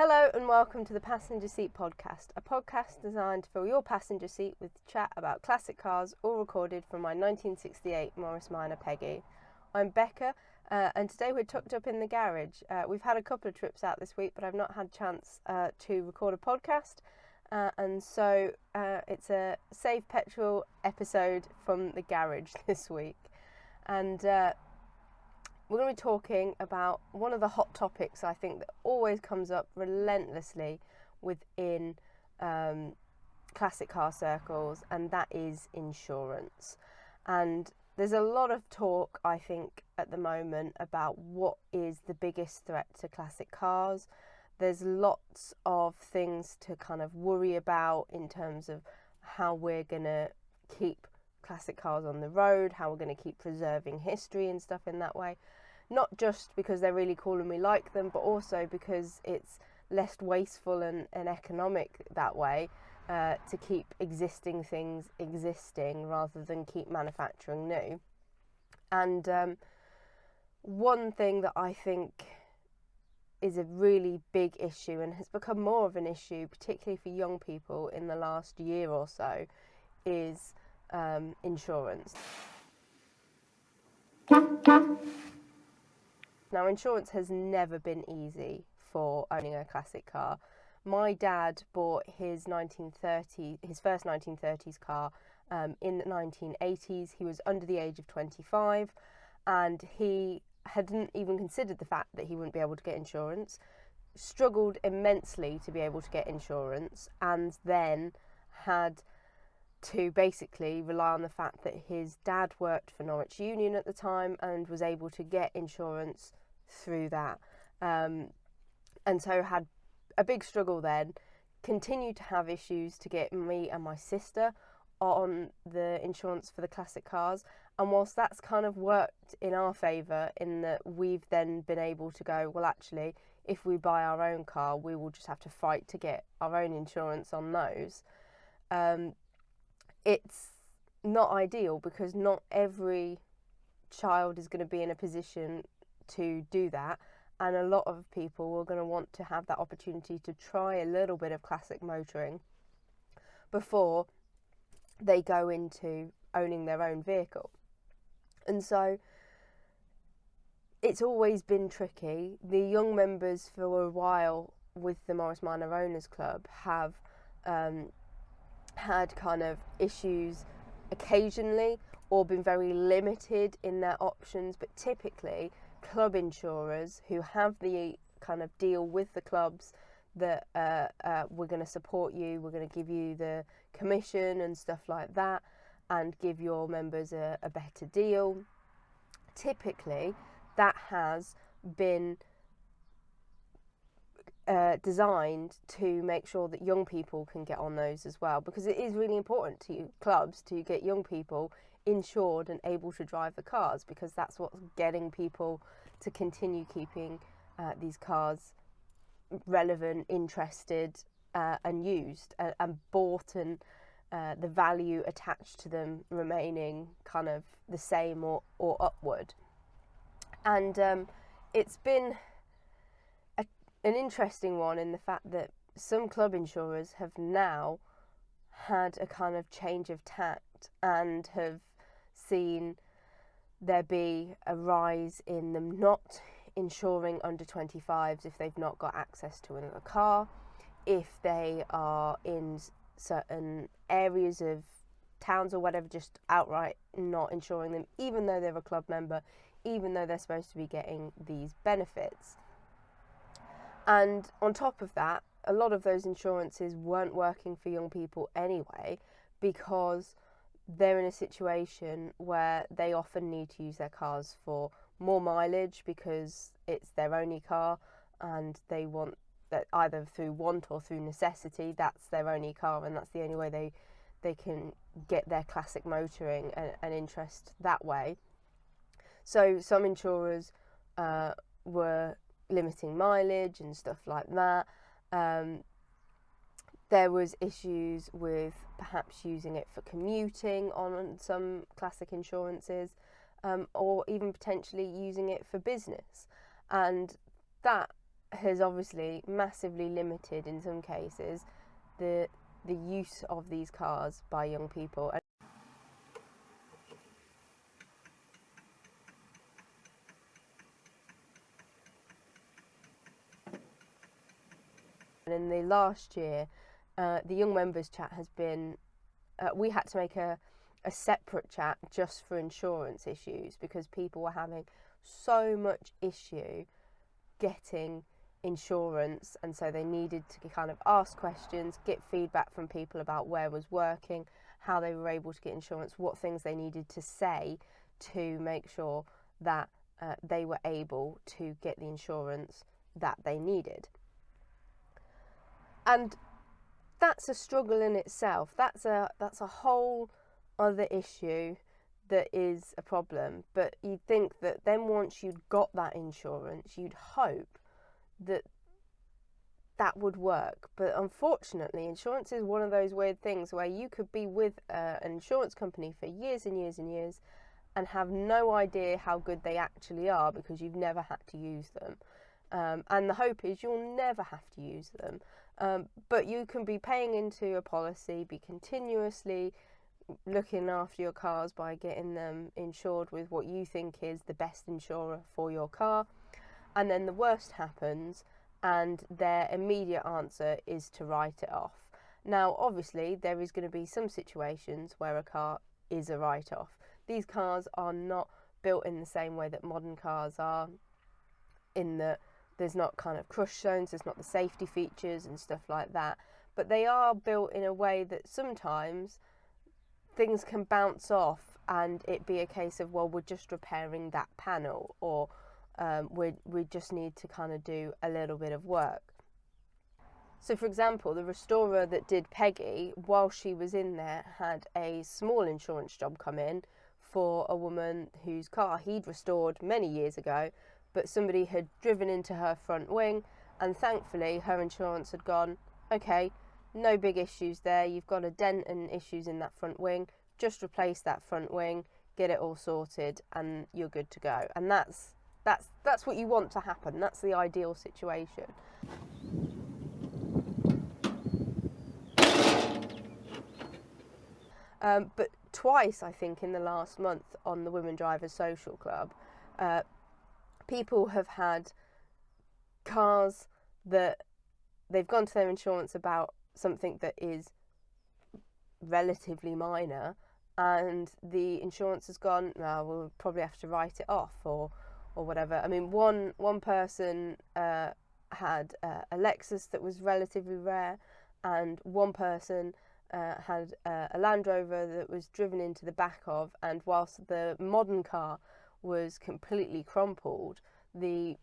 Hello and welcome to the Passenger Seat Podcast, a podcast designed to fill your passenger seat with chat about classic cars, all recorded from my 1968 Morris Minor Peggy. I'm Becca, and today we're tucked up in the garage. We've had a couple of trips out this week, but I've not had a chance to record a podcast, and so it's a Save Petrol episode from the garage this week. And we're going to be talking about one of the hot topics I think that always comes up relentlessly within classic car circles, and that is insurance. And there's a lot of talk, I think, at the moment about what is the biggest threat to classic cars. There's lots of things to kind of worry about in terms of how we're going to keep classic cars on the road, how we're going to keep preserving history and stuff in that way. Not just because they're really cool and we like them, but also because it's less wasteful and economic that way to keep existing things existing rather than keep manufacturing new. And one thing that I think is a really big issue and has become more of an issue, particularly for young people in the last year or so, is insurance. Now, insurance has never been easy for owning a classic car. My dad bought his first 1930s car in the 1980s. He was under the age of 25, and he hadn't even considered the fact that he wouldn't be able to get insurance, struggled immensely to be able to get insurance, and then had to basically rely on the fact that his dad worked for Norwich Union at the time and was able to get insurance through that. And so had a big struggle then, continued to have issues to get me and my sister on the insurance for the classic cars. And whilst that's kind of worked in our favour in that we've then been able to go, well, actually, if we buy our own car, we will just have to fight to get our own insurance on those. It's not ideal because not every child is going to be in a position to do that, and a lot of people are going to want to have that opportunity to try a little bit of classic motoring before they go into owning their own vehicle. And so it's always been tricky. The young members for a while with the Morris Minor Owners Club have had kind of issues occasionally or been very limited in their options, but typically club insurers who have the kind of deal with the clubs that we're going to support you, we're going to give you the commission and stuff like that and give your members a better deal. Typically that has been designed to make sure that young people can get on those as well, because it is really important to clubs to get young people insured and able to drive the cars, because that's what's getting people to continue keeping these cars relevant, interested and used and bought, and the value attached to them remaining kind of the same or upward. And it's been an interesting one in the fact that some club insurers have now had a kind of change of tact and have seen there be a rise in them not insuring under 25s if they've not got access to another car, if they are in certain areas of towns or whatever, just outright not insuring them, even though they're a club member, even though they're supposed to be getting these benefits. And on top of that, a lot of those insurances weren't working for young people anyway, because they're in a situation where they often need to use their cars for more mileage because it's their only car, and they want that either through want or through necessity. That's their only car, and that's the only way they can get their classic motoring and interest that way. So some insurers were limiting mileage and stuff like that. There was issues with perhaps using it for commuting on some classic insurances, or even potentially using it for business. And that has obviously massively limited, in some cases, the use of these cars by young people. And in the last year, the young members chat has been, we had to make a separate chat just for insurance issues, because people were having so much issue getting insurance, and so they needed to kind of ask questions, get feedback from people about where was working, how they were able to get insurance, what things they needed to say to make sure that they were able to get the insurance that they needed. And that's a struggle in itself. That's a whole other issue that is a problem. But you'd think that then once you'd got that insurance, you'd hope that that would work. But unfortunately, insurance is one of those weird things where you could be with an insurance company for years and years and years and have no idea how good they actually are, because you've never had to use them. And the hope is you'll never have to use them. But you can be paying into a policy, be continuously looking after your cars by getting them insured with what you think is the best insurer for your car, and then the worst happens and their immediate answer is to write it off. Now obviously there is going to be some situations where a car is a write-off. These cars are not built in the same way that modern cars are, in that there's not kind of crush zones, there's not the safety features and stuff like that, but they are built in a way that sometimes things can bounce off and it be a case of, well, we're just repairing that panel, or we just need to kind of do a little bit of work. So for example, the restorer that did Peggy, while she was in there, had a small insurance job come in for a woman whose car he'd restored many years ago, but somebody had driven into her front wing, and thankfully her insurance had gone, okay, no big issues there, you've got a dent and issues in that front wing, just replace that front wing, get it all sorted, and you're good to go. And that's what you want to happen. That's the ideal situation. But twice, I think, in the last month on the Women Drivers Social Club, people have had cars that they've gone to their insurance about something that is relatively minor, and the insurance has gone, no, we'll probably have to write it off, or whatever. I mean, one person had a Lexus that was relatively rare, and one person had a Land Rover that was driven into the back of, and whilst the modern car was completely crumpled, the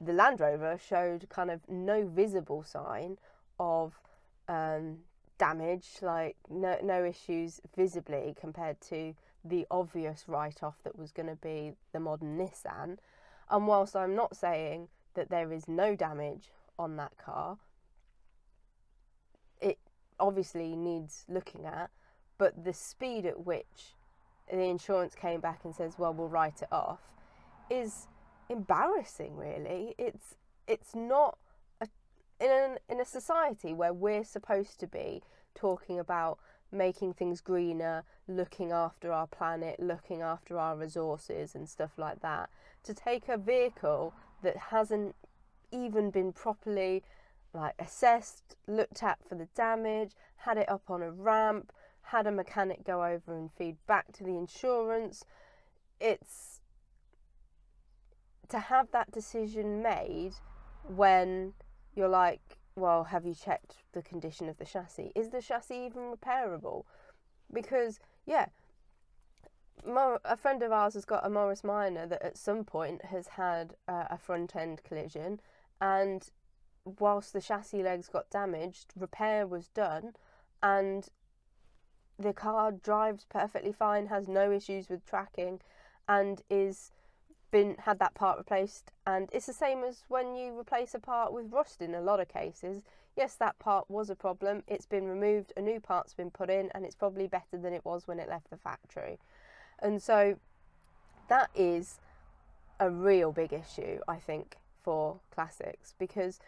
Land Rover showed kind of no visible sign of damage, like no issues visibly, compared to the obvious write-off that was going to be the modern Nissan. And whilst I'm not saying that there is no damage on that car, it obviously needs looking at, but the speed at which the insurance came back and says, well, we'll write it off, is embarrassing, really. It's not in a society where we're supposed to be talking about making things greener, looking after our planet, looking after our resources and stuff like that, to take a vehicle that hasn't even been properly assessed, looked at for the damage, had it up on a ramp, had a mechanic go over and feed back to the insurance. It's to have that decision made when you're like, well, have you checked the condition of the chassis? Is the chassis even repairable? Because, yeah, a friend of ours has got a Morris Minor that at some point has had a front end collision, and whilst the chassis legs got damaged, repair was done, and the car drives perfectly fine, has no issues with tracking, and had that part replaced. And it's the same as when you replace a part with rust in a lot of cases. Yes, that part was a problem, it's been removed, a new part's been put in, and it's probably better than it was when it left the factory. And so that is a real big issue, I think, for classics, because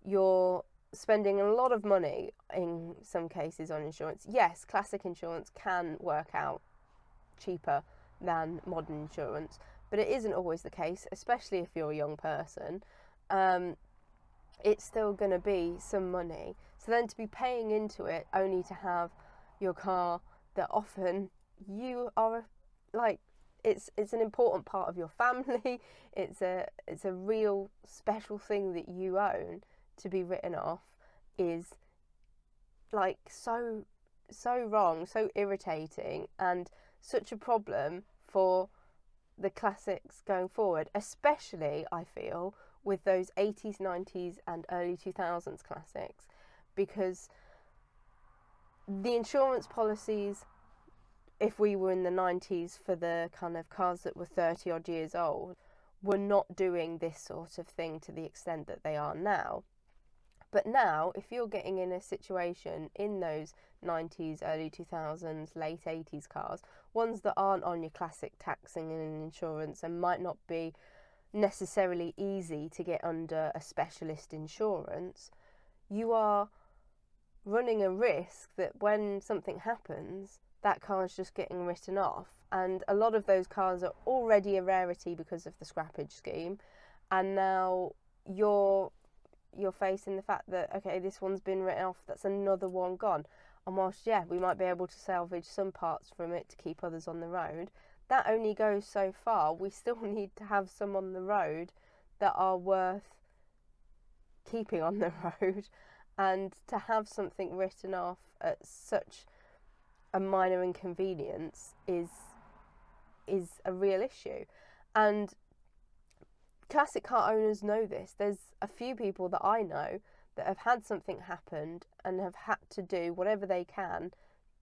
you're spending a lot of money in some cases on insurance. Yes, classic insurance can work out cheaper than modern insurance, but it isn't always the case, especially if you're a young person. It's still going to be some money. So then to be paying into it only to have your car that often you are like, it's an important part of your family, it's a real special thing that you own, to be written off is like so wrong, so irritating, and such a problem for the classics going forward, especially I feel with those 80s, 90s and early 2000s classics, because the insurance policies, if we were in the 90s for the kind of cars that were 30 odd years old, were not doing this sort of thing to the extent that they are now. But now, if you're getting in a situation in those 90s, early 2000s, late 80s cars, ones that aren't on your classic taxing and insurance and might not be necessarily easy to get under a specialist insurance, you are running a risk that when something happens, that car is just getting written off. And a lot of those cars are already a rarity because of the scrappage scheme, and now you're facing the fact that, okay, this one's been written off, that's another one gone. And whilst, yeah, we might be able to salvage some parts from it to keep others on the road, that only goes so far. We still need to have some on the road that are worth keeping on the road, and to have something written off at such a minor inconvenience is a real issue. And classic car owners know this. There's a few people that I know that have had something happened and have had to do whatever they can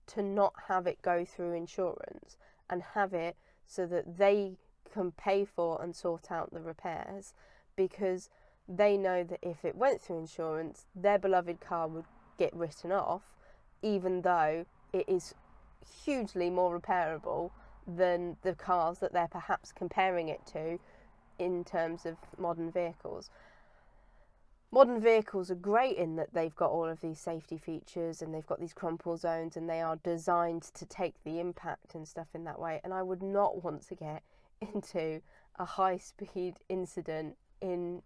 to not have it go through insurance, and have it so that they can pay for and sort out the repairs, because they know that if it went through insurance, their beloved car would get written off, even though it is hugely more repairable than the cars that they're perhaps comparing it to in terms of modern vehicles. Modern vehicles are great in that they've got all of these safety features and they've got these crumple zones, and they are designed to take the impact and stuff in that way. And I would not want to get into a high-speed incident in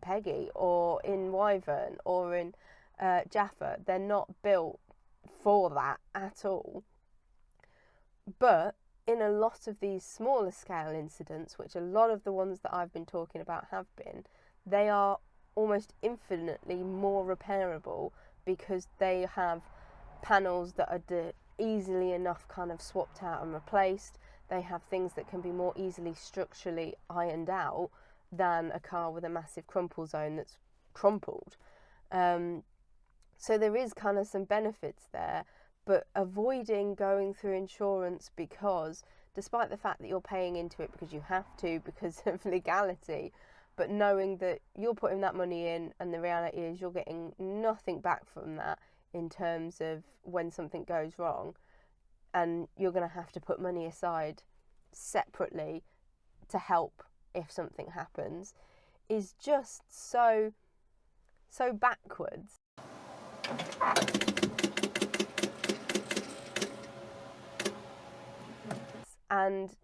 Peggy or in Wyvern or in Jaffa. They're not built for that at all. But in a lot of these smaller scale incidents, which a lot of the ones that I've been talking about have been, they are almost infinitely more repairable, because they have panels that are easily enough kind of swapped out and replaced. They have things that can be more easily structurally ironed out than a car with a massive crumple zone that's crumpled. So there is kind of some benefits there, but avoiding going through insurance, because despite the fact that you're paying into it because you have to, because of legality, but knowing that you're putting that money in and the reality is you're getting nothing back from that in terms of when something goes wrong, and you're going to have to put money aside separately to help if something happens, is just so backwards. And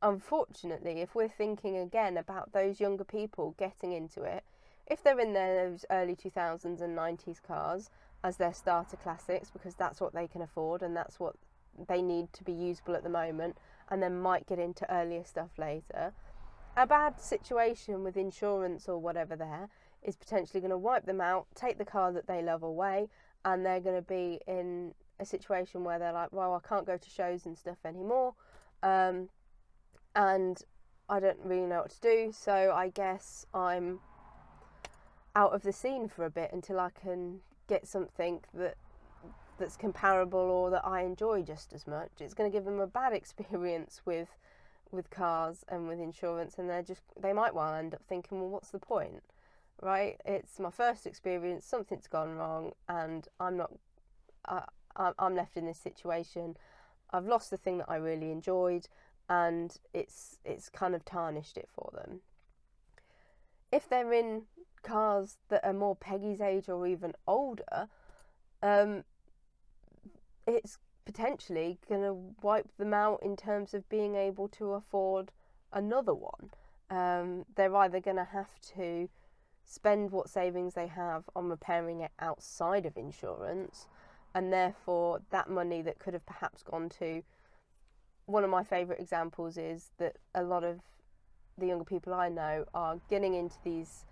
unfortunately, if we're thinking again about those younger people getting into it, if they're in those early 2000s and 90s cars as their starter classics, because that's what they can afford and that's what they need to be usable at the moment, and then might get into earlier stuff later, a bad situation with insurance or whatever there is potentially going to wipe them out, take the car that they love away, and they're going to be in a situation where they're like, well, I can't go to shows and stuff anymore, and I don't really know what to do, so I guess I'm out of the scene for a bit until I can get something that's comparable or that I enjoy just as much. It's going to give them a bad experience with cars and with insurance, and they might well end up thinking, well, what's the point, right? It's my first experience, something's gone wrong, and I'm left in this situation. I've lost the thing that I really enjoyed, and it's kind of tarnished it for them. if they're in cars that are more Peggy's age or even older, it's potentially going to wipe them out in terms of being able to afford another one. They're either going to have to spend what savings they have on repairing it outside of insurance, and therefore that money that could have perhaps gone to, one of my favourite examples is that a lot of the younger people I know are getting into these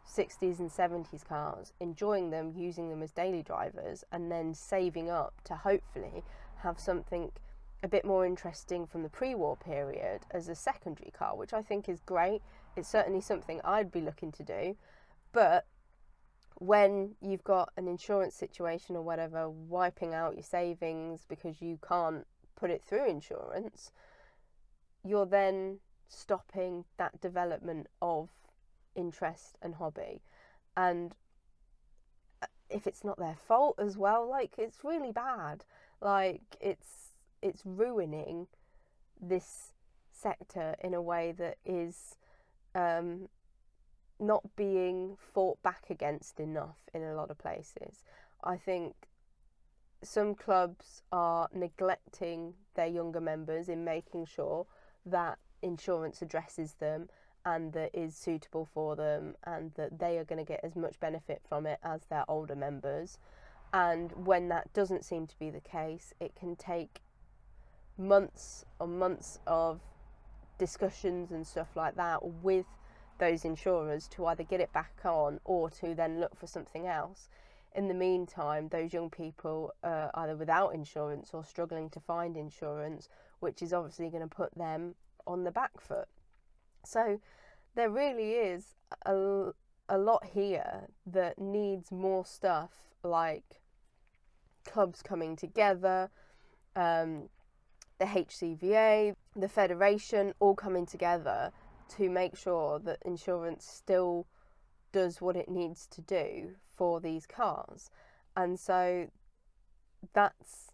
60s and 70s cars, enjoying them, using them as daily drivers, and then saving up to hopefully have something a bit more interesting from the pre-war period as a secondary car, which I think is great. It's certainly something I'd be looking to do. But when you've got an insurance situation or whatever wiping out your savings because you can't put it through insurance, you're then stopping that development of interest and hobby. And if it's not their fault as well, like, it's really bad. Like, it's ruining this sector in a way that is not being fought back against enough in a lot of places. I think some clubs are neglecting their younger members in making sure that insurance addresses them and that is suitable for them, and that they are going to get as much benefit from it as their older members. And when that doesn't seem to be the case, it can take months on months of discussions and stuff like that with those insurers to either get it back on or to then look for something else. In the meantime, those young people are either without insurance or struggling to find insurance, which is obviously going to put them on the back foot. So there really is a lot here that needs more stuff, like clubs coming together, the HCVA, the Federation, all coming together to make sure that insurance still does what it needs to do for these cars. And so that's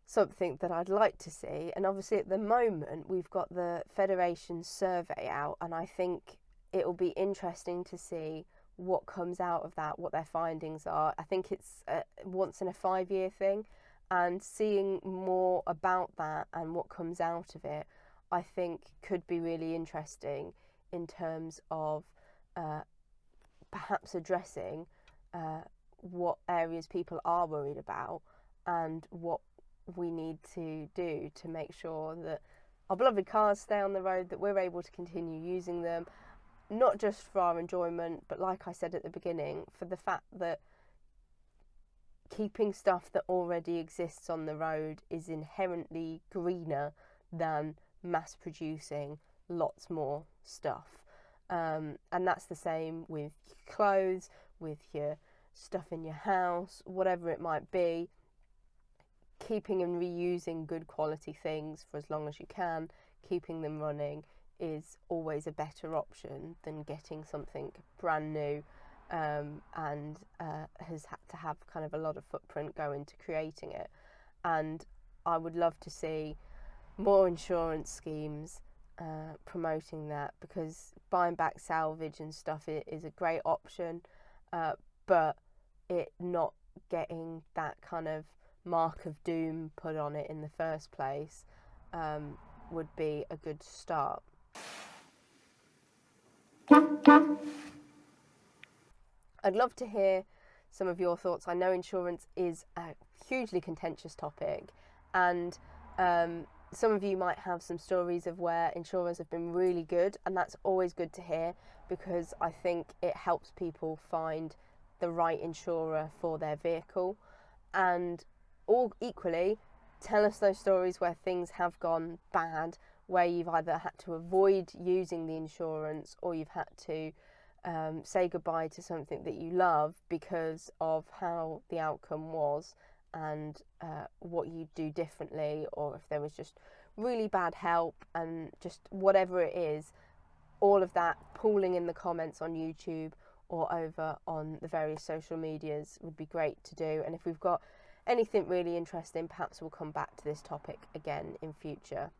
something that I'd like to see. And obviously at the moment we've got the Federation survey out, and I think it'll be interesting to see what comes out of that, what their findings are. I think it's once in a 5-year thing, and seeing more about that and what comes out of it, I think could be really interesting in terms of perhaps addressing what areas people are worried about and what we need to do to make sure that our beloved cars stay on the road, that we're able to continue using them, not just for our enjoyment, but like I said at the beginning, for the fact that keeping stuff that already exists on the road is inherently greener than mass producing lots more stuff. And that's the same with clothes, with your stuff in your house, whatever it might be. Keeping and reusing good quality things for as long as you can, keeping them running, is always a better option than getting something brand new and has had to have kind of a lot of footprint go into creating it. And I would love to see more insurance schemes promoting that, because buying back salvage and stuff is a great option, but it not getting that kind of mark of doom put on it in the first place would be a good start. I'd love to hear some of your thoughts. I know insurance is a hugely contentious topic, and some of you might have some stories of where insurers have been really good, and that's always good to hear, because I think it helps people find the right insurer for their vehicle. And all equally, tell us those stories where things have gone bad, where you've either had to avoid using the insurance or you've had to say goodbye to something that you love because of how the outcome was, and what you do differently, or if there was just really bad help, and just whatever it is. All of that pooling in the comments on YouTube or over on the various social medias would be great to do. And if we've got anything really interesting, perhaps we'll come back to this topic again in future.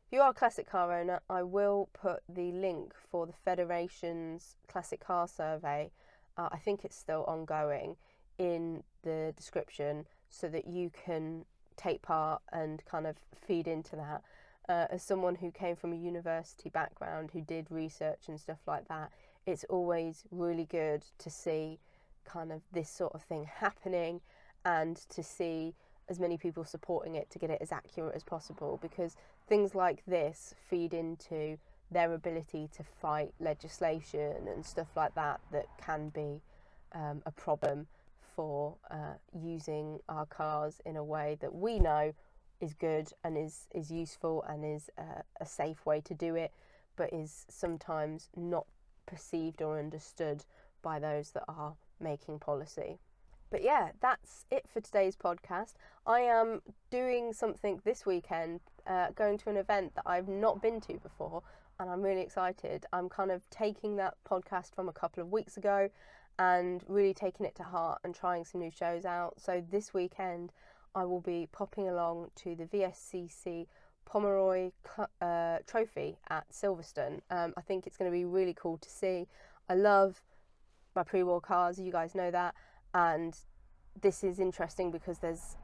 if you are a classic car owner, I will put the link for the Federation's classic car survey. I think it's still ongoing, in the description, so that you can take part and kind of feed into that. As someone who came from a university background, who did research and stuff like that, it's always really good to see kind of this sort of thing happening, and to see as many people supporting it to get it as accurate as possible, because things like this feed into their ability to fight legislation and stuff like that that can be a problem for using our cars in a way that we know is good and is useful and is a safe way to do it, but is sometimes not perceived or understood by those that are making policy. But yeah, that's it for today's podcast. I am doing something this weekend, going to an event that I've not been to before, and I'm really excited. I'm kind of taking that podcast from a couple of weeks ago and really taking it to heart and trying some new shows out. So this weekend I will be popping along to the VSCC Pomeroy Trophy at Silverstone. I think it's going to be really cool to see. I love my pre-war cars, you guys know that, and this is interesting because there's,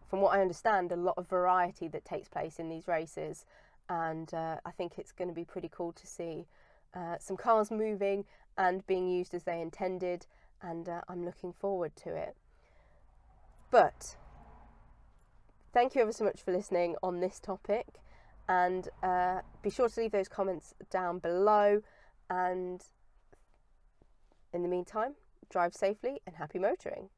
from what I understand, a lot of variety that takes place in these races, and I think it's going to be pretty cool to see some cars moving and being used as they intended, and I'm looking forward to it. But thank you ever so much for listening on this topic, and be sure to leave those comments down below, and in the meantime, drive safely and happy motoring.